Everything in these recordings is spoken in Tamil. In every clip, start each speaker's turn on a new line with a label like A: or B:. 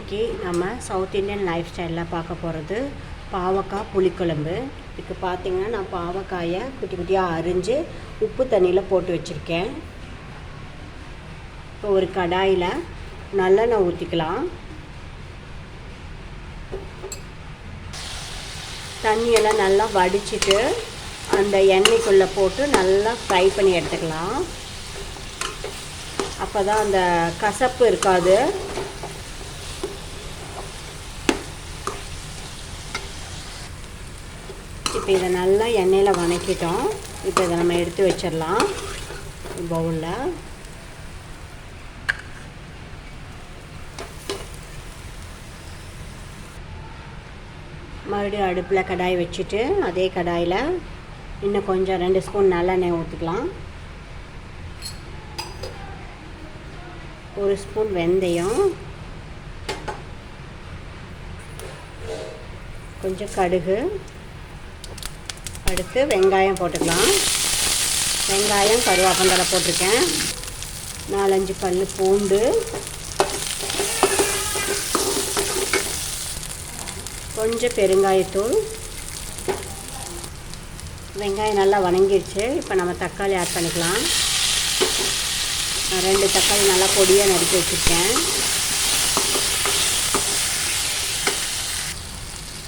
A: இன்றைக்கி நம்ம சவுத் இண்டியன் லைஃப் ஸ்டைலில் பார்க்க போகிறது பாவக்காய் புளிக்குழம்பு. இதுக்கு பார்த்திங்கன்னா நான் பாவக்காயை குட்டி குட்டியாக அரிஞ்சு உப்பு தண்ணியில் போட்டு வச்சுருக்கேன். இப்போ ஒரு கடாயில் நல்லெண்ணெய் ஊற்றிக்கலாம். தண்ணியெல்லாம் நல்லா வடிச்சிட்டு அந்த எண்ணெய்க்குள்ளே போட்டு நல்லா ஃப்ரை பண்ணி எடுத்துக்கலாம். அப்போ தான் அந்த கசப்பு இருக்காது. இப்போ இதை நல்லா எண்ணெயில் வதக்கிட்டோம். இப்போ இதை நம்ம எடுத்து வச்சிடலாம் பவுலில். மறுபடியும் அடுப்பில் கடாய் வச்சுட்டு அதே கடாயில் இன்னும் கொஞ்சம் 2 ஸ்பூன் நல்லெண்ணெய் ஊற்றிக்கலாம். 1 ஸ்பூன் வெந்தயம், கொஞ்சம் கடுகு, அடுத்து வெங்காயம் போட்டுக்கலாம். வெங்காயம் கருவேப்பிலை போட்டிருக்கேன். 4-5 பல் பூண்டு, கொஞ்சம் பெருங்காயத்தூள். வெங்காயம் நல்லா வதங்கிடுச்சு. இப்போ நம்ம தக்காளி ஆட் பண்ணிக்கலாம். நான் 2 தக்காளி நல்லா பொடியாக நறுக்கி வச்சுருக்கேன்.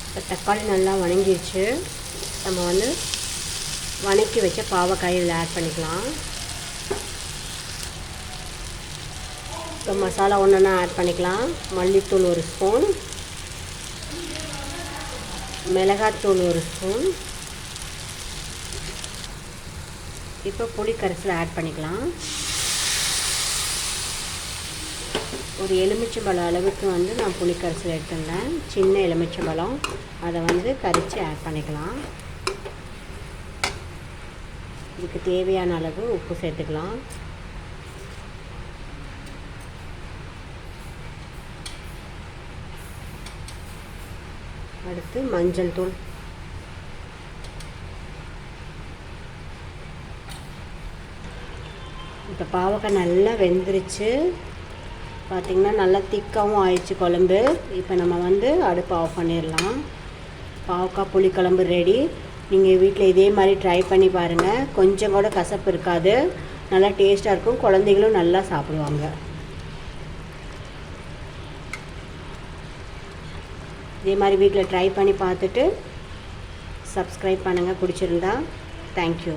A: இப்போ தக்காளி நல்லா வதங்கிடுச்சு. நம்ம வதக்கி வச்ச பாவக்காய் இதில் ஆட் பண்ணிக்கலாம். இப்போ மசாலா ஒன்றா ஆட் பண்ணிக்கலாம். மல்லித்தூள் 1 ஸ்பூன், மிளகாத்தூள் 1 ஸ்பூன். இப்போ புளி கரைசல் ஆட் பண்ணிக்கலாம். ஒரு எலுமிச்சம்பழம் அளவுக்கு நான் புளி கரைசல் எடுத்துருந்தேன். சின்ன எலுமிச்சம்பழம், அதை கரைச்சி ஆட் பண்ணிக்கலாம். இதுக்கு தேவையான அளவு உப்பு சேர்த்துக்கலாம். அடுத்து மஞ்சள் தூள், இப்போ பாவக்காய் நல்லா வெந்துருச்சு. பார்த்திங்கன்னா நல்லா திக்காகவும் ஆயிடுச்சு குழம்பு. இப்போ நம்ம அடுப்பு ஆஃப் பண்ணிடலாம். பாவக்காய் புளிக்குழம்பு ரெடி. நீங்கள் வீட்டில் இதே மாதிரி ட்ரை பண்ணி பாருங்கள். கொஞ்சம் கூட கசப்பு இருக்காது, நல்லா டேஸ்ட்டாக இருக்கும். குழந்தைகளும் நல்லா சாப்பிடுவாங்க. இதே மாதிரி வீட்டில் ட்ரை பண்ணி பார்த்துட்டு சப்ஸ்கிரைப் பண்ணுங்கள் பிடிச்சிருந்தா. தேங்க்யூ.